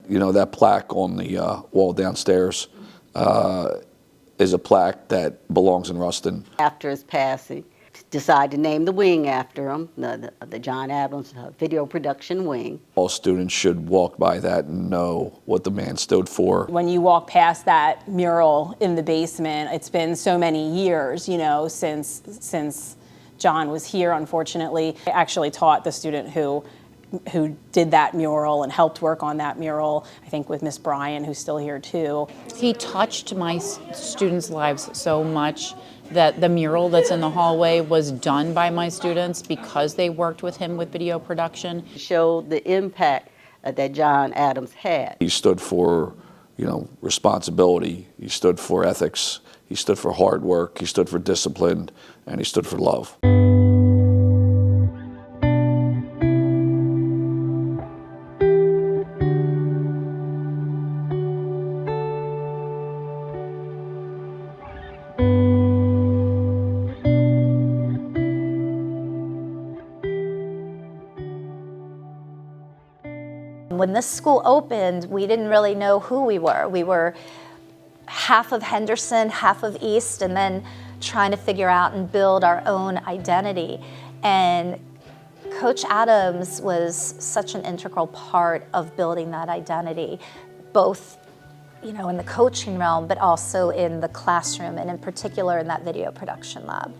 that plaque on the wall downstairs is a plaque that belongs in Rustin. After his passing, decided to name the wing after him, the John Adams Video Production Wing. All students should walk by that and know what the man stood for. When you walk past that mural in the basement, it's been so many years, since John was here, unfortunately. I actually taught the student who did that mural and helped work on that mural, I think with Miss Bryan, who's still here too. He touched my students' lives so much that the mural that's in the hallway was done by my students because they worked with him with video production. Showed the impact that John Adams had. He stood for, responsibility. He stood for ethics. He stood for hard work. He stood for discipline, and he stood for love. When this school opened, we didn't really know who we were. We were half of Henderson, half of East, and then trying to figure out and build our own identity. And Coach Adams was such an integral part of building that identity, both in the coaching realm, but also in the classroom, and in particular in that video production lab.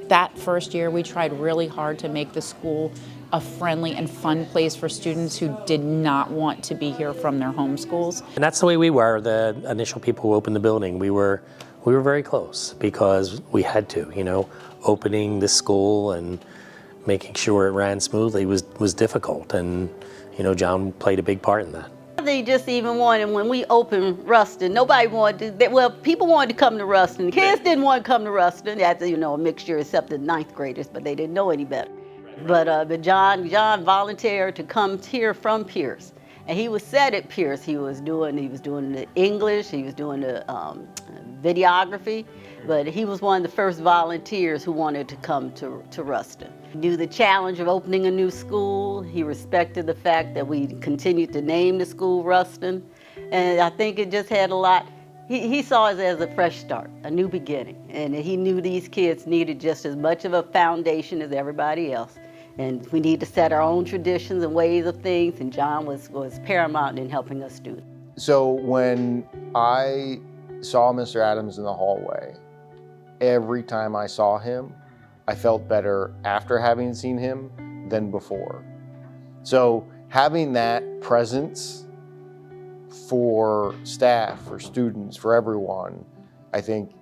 That first year, we tried really hard to make the school a friendly and fun place for students who did not want to be here from their home schools. And that's the way we were, the initial people who opened the building. We were very close because we had to, opening the school and making sure it ran smoothly was difficult. And, John played a big part in that. They just even wanted, when we opened Rustin, nobody wanted to, people wanted to come to Rustin. Kids didn't want to come to Rustin. That's, a mixture except the ninth graders, but they didn't know any better. But John volunteered to come here from Pierce. And he was set at Pierce. He was doing the English, he was doing the videography, but he was one of the first volunteers who wanted to come to Rustin. He knew the challenge of opening a new school. He respected the fact that we continued to name the school Rustin. And I think it just had a lot. He saw it as a fresh start, a new beginning. And he knew these kids needed just as much of a foundation as everybody else. And we need to set our own traditions and ways of things, and John was paramount in helping us do it. So when I saw Mr. Adams in the hallway, every time I saw him, I felt better after having seen him than before. So having that presence for staff, for students, for everyone, I think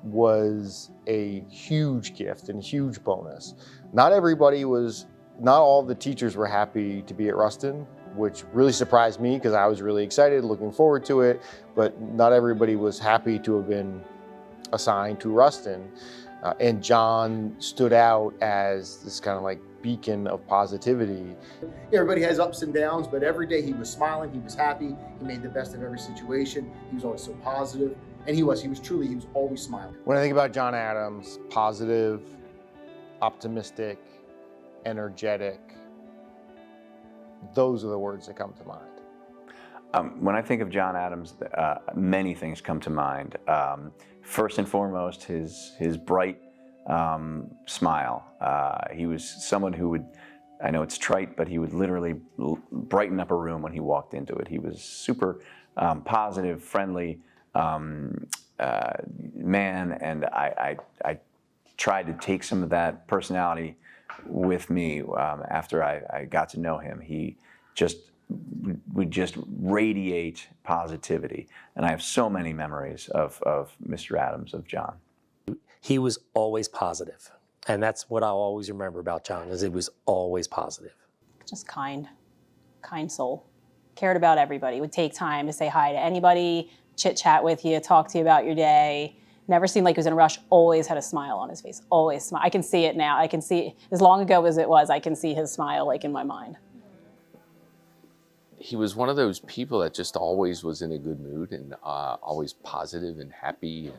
was a huge gift and huge bonus. Not all the teachers were happy to be at Rustin, which really surprised me because I was really excited, looking forward to it, but not everybody was happy to have been assigned to Rustin. And John stood out as this kind of like beacon of positivity. Everybody has ups and downs, but every day he was smiling, he was happy, he made the best of every situation, he was always so positive, and he was always smiling. When I think about John Adams, positive, optimistic, energetic, those are the words that come to mind. When I think of John Adams, many things come to mind. First and foremost, his bright smile. He was someone who would, I know it's trite, but he would literally brighten up a room when he walked into it. He was super positive, friendly man, and I tried to take some of that personality with me after I got to know him. He would just radiate positivity, and I have so many memories of Mr. Adams, of John. He was always positive, and that's what I'll always remember about John, is he was always positive. Just kind soul. Cared about everybody, would take time to say hi to anybody, chit chat with you, talk to you about your day. Never seemed like he was in a rush, always had a smile on his face, always smile. I can see it now. I can see, as long ago as it was, I can see his smile like in my mind. He was one of those people that just always was in a good mood and always positive and happy.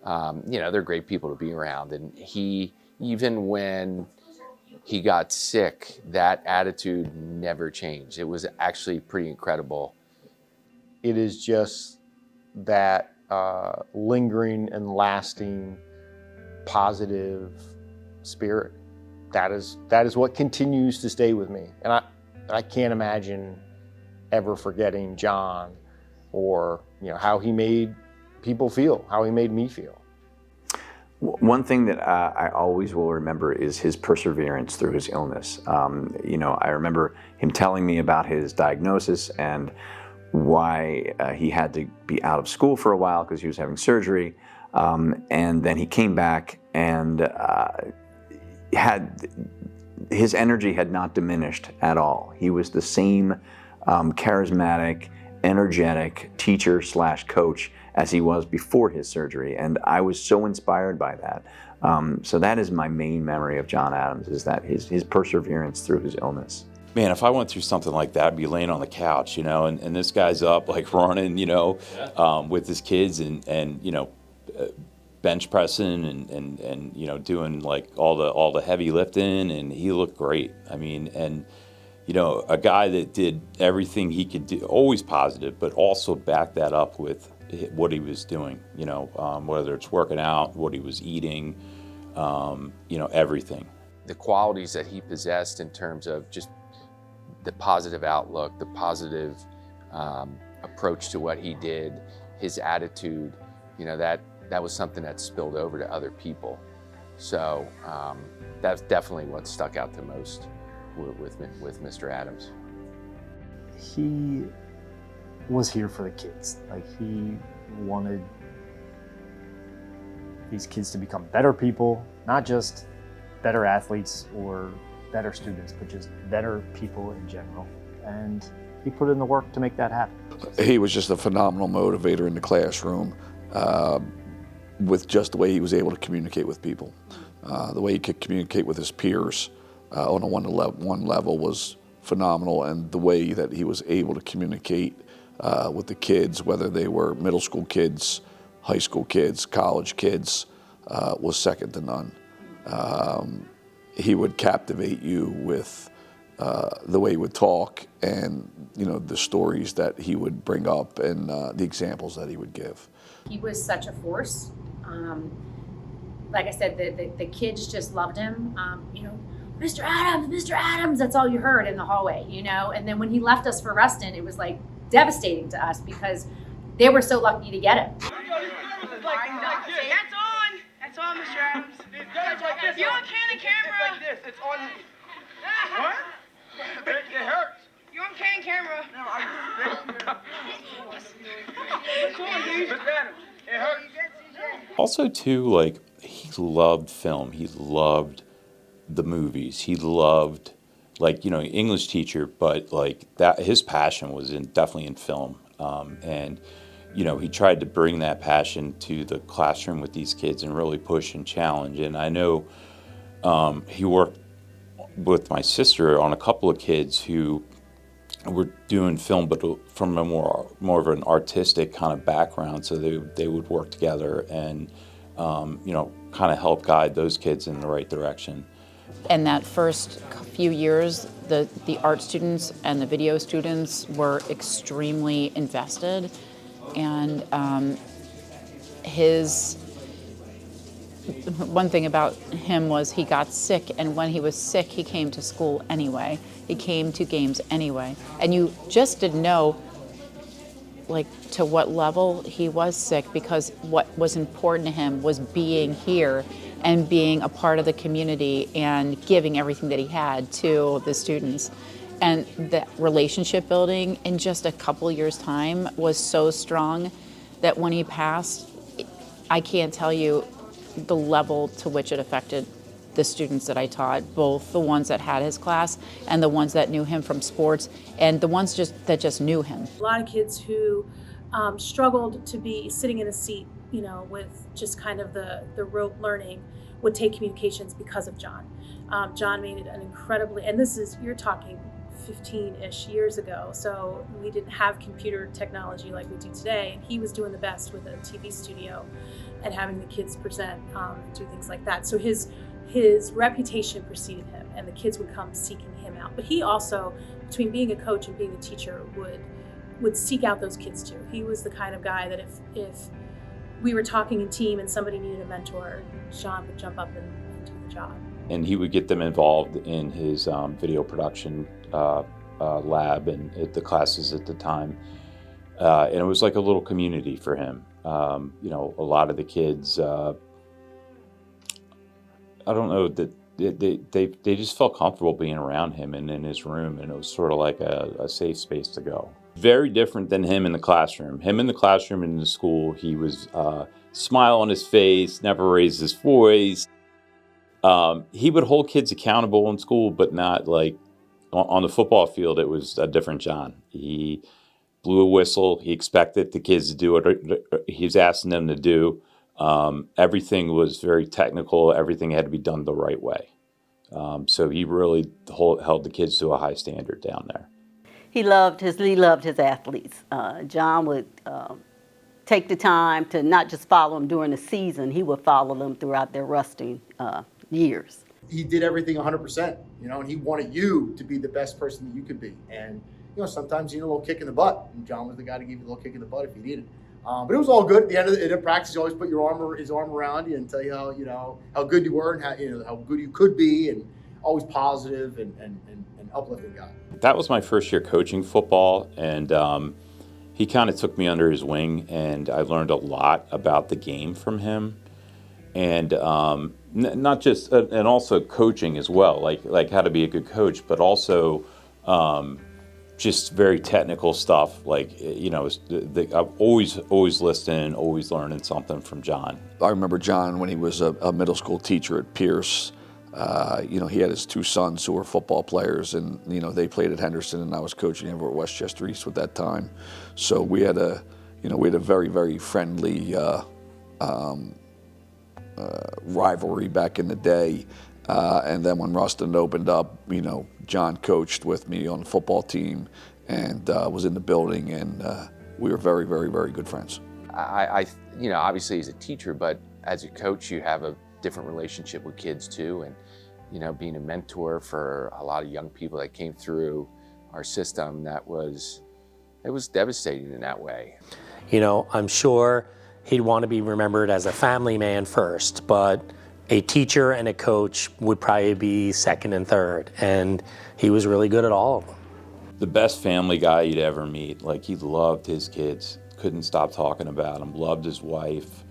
And, they're great people to be around. And he, even when he got sick, that attitude never changed. It was actually pretty incredible it is just that lingering and lasting positive spirit. That is what continues to stay with me. And I can't imagine ever forgetting John, or how he made people feel, how he made me feel. One thing that I always will remember is his perseverance through his illness. I remember him telling me about his diagnosis and why he had to be out of school for a while because he was having surgery. And then he came back and his energy had not diminished at all. He was the same charismatic, energetic teacher / coach as he was before his surgery, and I was so inspired by that. So that is my main memory of John Adams, is that his perseverance through his illness. Man, if I went through something like that, I'd be laying on the couch, and this guy's up like running, with his kids and bench pressing and doing like all the heavy lifting, and he looked great. I mean, and a guy that did everything he could do, always positive, but also back that up with what he was doing, whether it's working out, what he was eating, everything. The qualities that he possessed in terms of just the positive outlook, the positive approach to what he did, his attitude, that was something that spilled over to other people. So that's definitely what stuck out the most with Mr. Adams. He was here for the kids. Like, he wanted these kids to become better people, not just better athletes or better students, but just better people in general. And he put in the work to make that happen. He was just a phenomenal motivator in the classroom, with just the way he was able to communicate with people. The way he could communicate with his peers on a one level was phenomenal, and the way that he was able to communicate with the kids, whether they were middle school kids, high school kids, college kids, was second to none. He would captivate you with the way he would talk, and the stories that he would bring up, and the examples that he would give. He was such a force. Like I said, the kids just loved him. Mr. Adams, that's all you heard in the hallway, And then when he left us for Rustin, it was like devastating to us because they were so lucky to get him. That's on, Mr. Adams. You on Canon camera. It's like this. It's on. What? It hurts. You on Canon camera. No, it's on, dude. Mr. Adams, it hurts. Also, too, he loved film. He loved the movies. He loved, English teacher, but that his passion was definitely in film. And he tried to bring that passion to the classroom with these kids and really push and challenge. And I know he worked with my sister on a couple of kids who were doing film, but from a more of an artistic kind of background. So they would work together and kind of help guide those kids in the right direction. And that first few years, the art students and the video students were extremely invested. And one thing about him was he got sick, and when he was sick, he came to school anyway. He came to games anyway. And you just didn't know, to what level he was sick, because what was important to him was being here and being a part of the community and giving everything that he had to the students. And that relationship building in just a couple years' time was so strong that when he passed, I can't tell you the level to which it affected the students that I taught, both the ones that had his class and the ones that knew him from sports and the ones that just knew him. A lot of kids who struggled to be sitting in a seat, with just kind of the rote learning, would take communications because of John. John made it an incredibly, and you're talking 15-ish years ago, so we didn't have computer technology like we do today, and he was doing the best with a TV studio and having the kids present and do things like that. So his reputation preceded him, and the kids would come seeking him out. But he also, between being a coach and being a teacher, would would seek out those kids too. He was the kind of guy that if we were talking in team and somebody needed a mentor, John would jump up and do the job. And he would get them involved in his video production lab and at the classes at the time. And it was like a little community for him. You know, a lot of the kids, I don't know, that they just felt comfortable being around him and in his room, and it was sort of like a safe space to go. Very different than him in the classroom. Him in the classroom and in the school, he was smile on his face, never raised his voice. He would hold kids accountable in school, but not like on the football field. It was a different John. He blew a whistle. He expected the kids to do what he was asking them to do. Everything was very technical. Everything had to be done the right way. So he really held the kids to a high standard down there. He loved his athletes. John would take the time to not just follow them during the season. He would follow them throughout their Rustin years. He did everything 100%, you know, and he wanted you to be the best person that you could be. And, you know, sometimes you need a little kick in the butt. And John was the guy to give you a little kick in the butt if you needed. But it was all good. At the end of practice, he always put his arm around you and tell you how good you were and how good you could be, and always positive and uplifting guy. That was my first year coaching football, and he kind of took me under his wing, and I learned a lot about the game from him, and not just and also coaching as well, like how to be a good coach, but also just very technical stuff. Like, you know, I'm always listening, always learning something from John. I remember John when he was a middle school teacher at Pierce. You know, he had his two sons who were football players, and, you know, they played at Henderson, and I was coaching over at Westchester East at that time. So we had a very, very friendly rivalry back in the day. And then when Rustin opened up, you know, John coached with me on the football team and was in the building, and we were very, very, very good friends. I you know, obviously he's a teacher, but as a coach, you have a different relationship with kids too, and, you know, being a mentor for a lot of young people that came through our system, it was devastating in that way. You know, I'm sure he'd want to be remembered as a family man first, but a teacher and a coach would probably be second and third, and he was really good at all of them. The best family guy you'd ever meet. Like, he loved his kids, couldn't stop talking about them, loved his wife,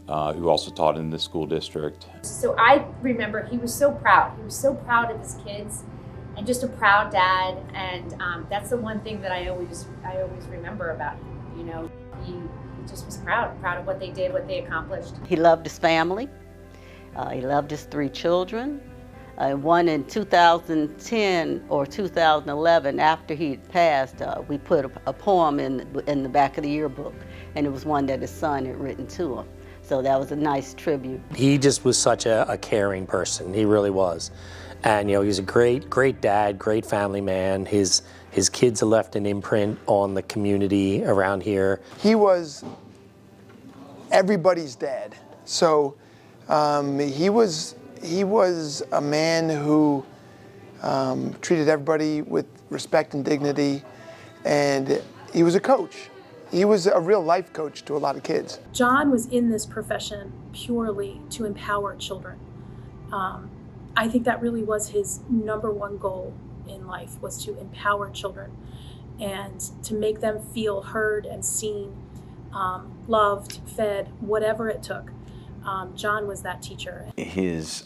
who also taught in the school district. So I remember he was so proud. He was so proud of his kids, and just a proud dad. And that's the one thing that I always remember about him. You know, he just was proud of what they did, what they accomplished. He loved his family. He loved his 3 children. One in 2010 or 2011, after he had passed, we put a poem in the back of the yearbook, and it was one that his son had written to him. So that was a nice tribute. He just was such a caring person. He really was. And, you know, he was a great dad, great family man. His kids have left an imprint on the community around here. He was everybody's dad. So he was a man who treated everybody with respect and dignity, and he was a coach. He was a real life coach to a lot of kids. John was in this profession purely to empower children. I think that really was his number one goal in life, was to empower children and to make them feel heard and seen, loved, fed, whatever it took. John was that teacher. His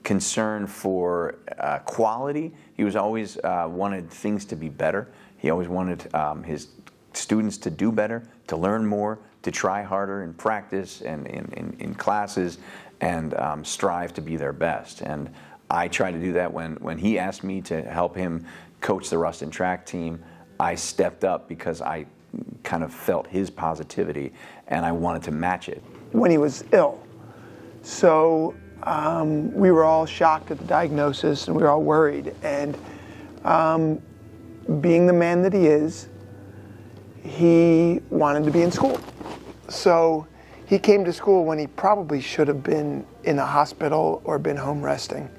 concern for quality, he was always wanted things to be better. He always wanted his students to do better, to learn more, to try harder in practice and in classes, and strive to be their best. And I try to do that when he asked me to help him coach the Rustin track team. I stepped up because I kind of felt his positivity, and I wanted to match it. When he was ill. So we were all shocked at the diagnosis, and we were all worried. And being the man that he is, he wanted to be in school. So he came to school when he probably should have been in a hospital or been home resting.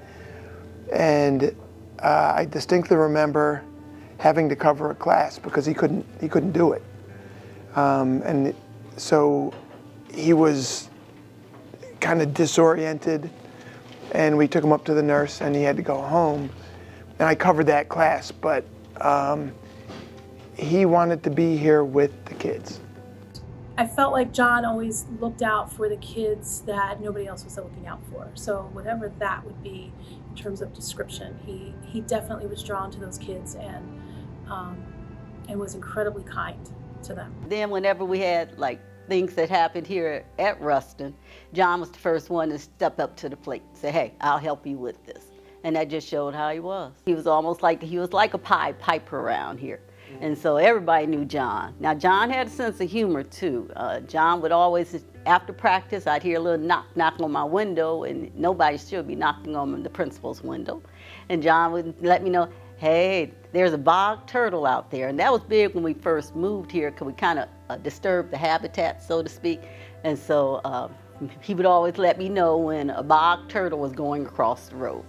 And I distinctly remember having to cover a class because he couldn't do it. And so he was kind of disoriented, and we took him up to the nurse, and he had to go home. And I covered that class, but he wanted to be here with the kids. I felt like John always looked out for the kids that nobody else was looking out for. So whatever that would be in terms of description, he definitely was drawn to those kids and was incredibly kind to them. Then whenever we had like things that happened here at Rustin, John was the first one to step up to the plate and say, hey, I'll help you with this. And that just showed how he was. He was almost like, he was like a Pied Piper around here. And so everybody knew John. Now, John had a sense of humor, too. John would always, after practice, I'd hear a little knock on my window, and nobody should be knocking on the principal's window. And John would let me know, hey, there's a bog turtle out there. And that was big when we first moved here, because we kind of disturbed the habitat, so to speak. And so he would always let me know when a bog turtle was going across the road.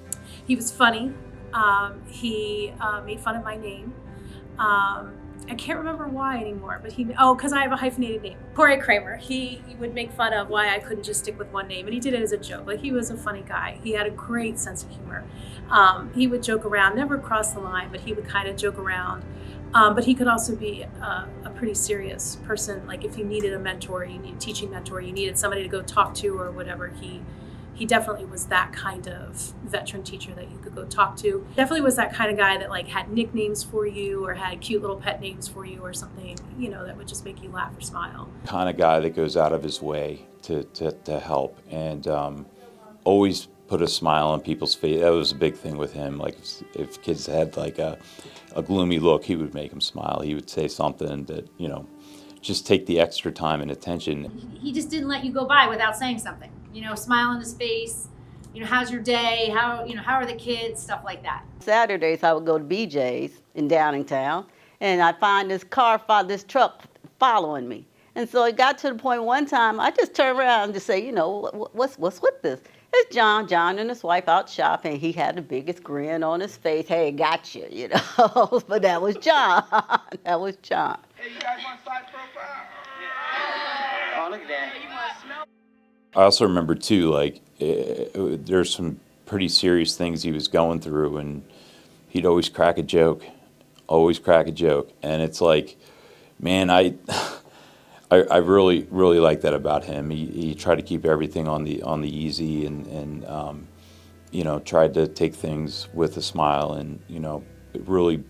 He was funny. He made fun of my name. I can't remember why anymore, but because I have a hyphenated name. Corey Kramer, he would make fun of why I couldn't just stick with one name, and he did it as a joke. Like, he was a funny guy. He had a great sense of humor. He would joke around, never cross the line, but he would kind of joke around. But he could also be a pretty serious person. Like, if you needed a mentor, you needed a teaching mentor, you needed somebody to go talk to or whatever, he definitely was that kind of veteran teacher that you could go talk to. Definitely was that kind of guy that like had nicknames for you or had cute little pet names for you or something, that would just make you laugh or smile. Kind of guy that goes out of his way to help, and always put a smile on people's face. That was a big thing with him. Like, if kids had like a gloomy look, he would make them smile. He would say something that, just take the extra time and attention. He just didn't let you go by without saying something. Smile on his face. How's your day? How are the kids? Stuff like that. Saturdays, I would go to BJ's in Downingtown, and I'd find this truck following me. And so it got to the point one time, I just turned around and just say, what's with this? It's John and his wife out shopping. He had the biggest grin on his face. Hey, got you, But that was John. That was John. Hey, you guys want side profile? Yeah. Oh, look at that. You want to smell? I also remember too, like, there's some pretty serious things he was going through, and he'd always crack a joke, and it's like, man, I really like that about him. He tried to keep everything on the easy, and tried to take things with a smile, and it really,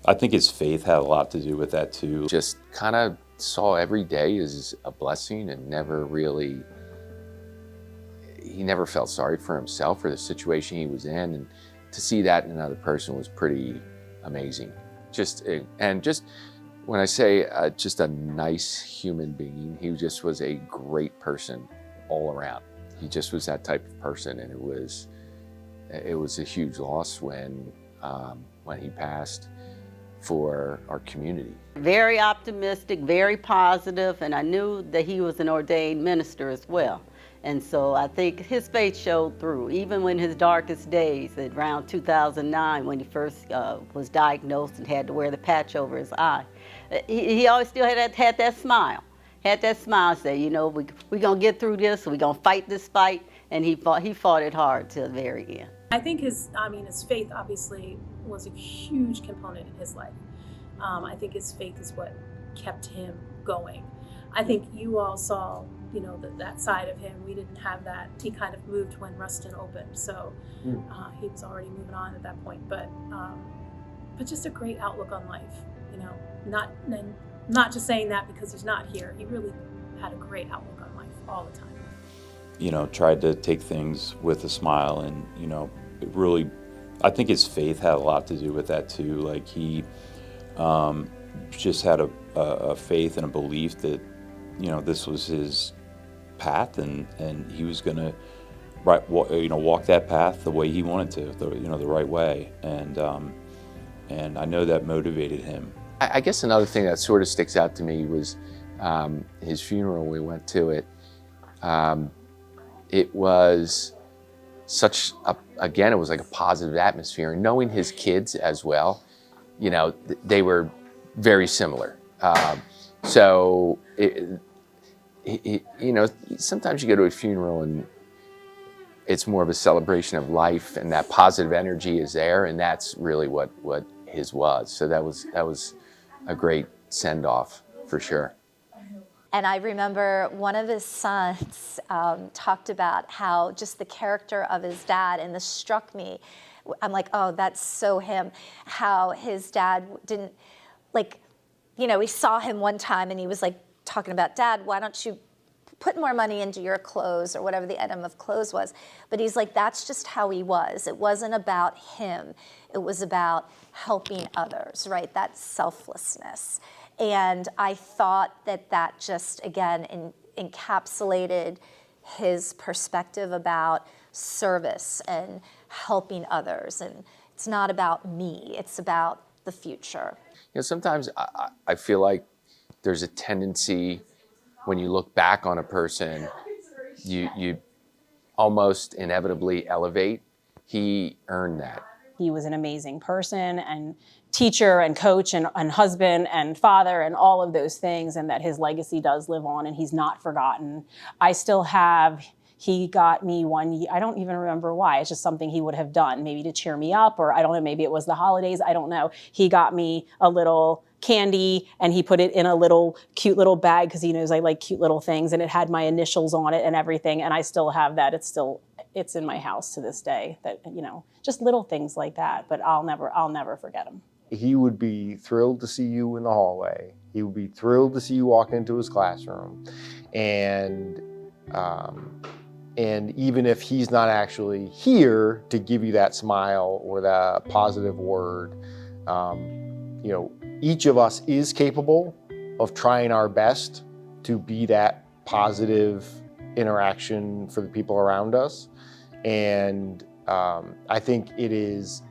I think his faith had a lot to do with that too. Just kind of saw every day as a blessing, and he never felt sorry for himself or the situation he was in, and to see that in another person was pretty amazing. Just when I say just a nice human being, he just was a great person all around. He just was that type of person, and it was a huge loss when he passed for our community. Very optimistic, very positive, and I knew that he was an ordained minister as well. And so I think his faith showed through, even when his darkest days, at around 2009, when he first was diagnosed and had to wear the patch over his eye. He always still had that smile. Say, we're going to get through this, we're going to fight this fight, and he fought it hard till the very end. I think his faith obviously was a huge component in his life. I think his faith is what kept him going. I think you all saw, that side of him. We didn't have that. He kind of moved when Rustin opened, so he was already moving on at that point. But just a great outlook on life. Not just saying that because he's not here. He really had a great outlook on life all the time. Tried to take things with a smile, and it really, I think his faith had a lot to do with that too. Like, he just had a faith and a belief that this was his path, and he was going to walk that path the way he wanted to, the right way, and I know that motivated him. I guess another thing that sort of sticks out to me was his funeral. We went to it. It was it was like a positive atmosphere, and knowing his kids as well, you know, they were very similar. So, you know, sometimes you go to a funeral and it's more of a celebration of life, and that positive energy is there, and that's really what his was. So that was a great send-off for sure. And I remember one of his sons talked about how just the character of his dad, and this struck me. I'm like, oh, that's so him. How his dad didn't, like, you know, he saw him one time and he was like talking about, Dad, why don't you put more money into your clothes, or whatever the item of clothes was. But he's like, that's just how he was. It wasn't about him. It was about helping others, right? That selflessness. And I thought that just, again, encapsulated his perspective about service and helping others. And it's not about me, it's about the future. You know, sometimes I feel like there's a tendency when you look back on a person, you almost inevitably elevate. He earned that. He was an amazing person and teacher and coach and husband and father and all of those things, and that his legacy does live on and he's not forgotten. I still have, he got me one year, I don't even remember why, it's just something he would have done, maybe to cheer me up, or I don't know, maybe it was the holidays, I don't know. He got me a little candy and he put it in a little cute little bag because he knows I like cute little things, and it had my initials on it and everything, and I still have that. It's in my house to this day, that, you know, just little things like that, but I'll never forget him. He would be thrilled to see you in the hallway. He would be thrilled to see you walk into his classroom. And even if he's not actually here to give you that smile or that positive word, you know, each of us is capable of trying our best to be that positive interaction for the people around us. And I think it is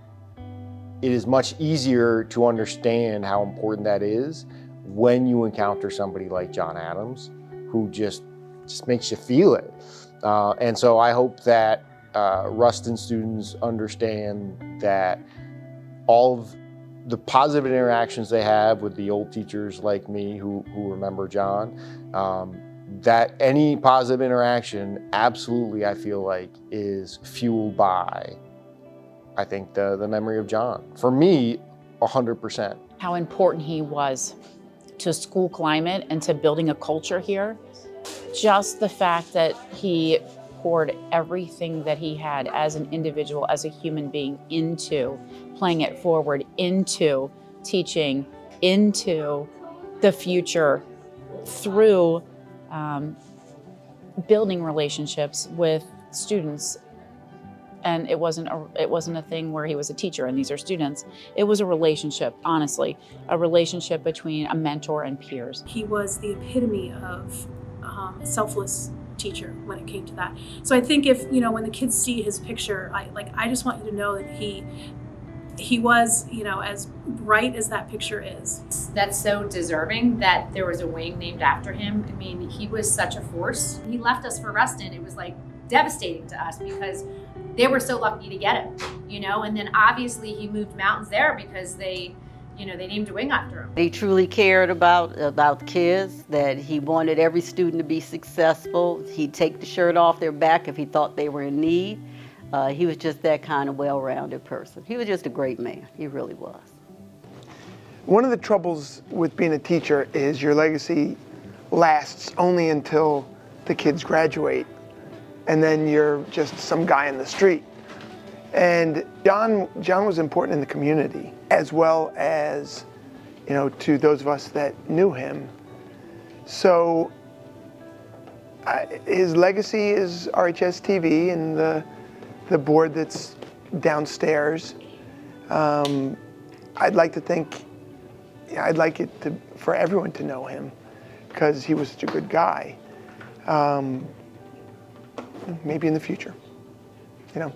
much easier to understand how important that is when you encounter somebody like John Adams, who just makes you feel it. And so I hope that Rustin students understand that all of the positive interactions they have with the old teachers like me who remember John, that any positive interaction, absolutely, I feel like, is fueled by, I think, the memory of John. For me, 100%. How important he was to school climate and to building a culture here. Just the fact that he poured everything that he had as an individual, as a human being, into playing it forward, into teaching, into the future, through building relationships with students. And it wasn't a thing where he was a teacher and these are students. It was a relationship, honestly, a relationship between a mentor and peers. He was the epitome of selfless teacher when it came to that. So I think if, you know, when the kids see his picture, I just want you to know that he was, you know, as bright as that picture is. That's so deserving that there was a wing named after him. I mean, he was such a force. He left us for Rustin. It was like devastating to us because they were so lucky to get him, you know, and then obviously he moved mountains there because they named a wing after him. He truly cared about kids, that he wanted every student to be successful. He'd take the shirt off their back if he thought they were in need. He was just that kind of well-rounded person. He was just a great man. He really was. One of the troubles with being a teacher is your legacy lasts only until the kids graduate, and then you're just some guy in the street. And John was important in the community, as well as, you know, to those of us that knew him. So his legacy is RHS TV and the board that's downstairs. I'd like it for everyone to know him because he was such a good guy. Maybe in the future, you know.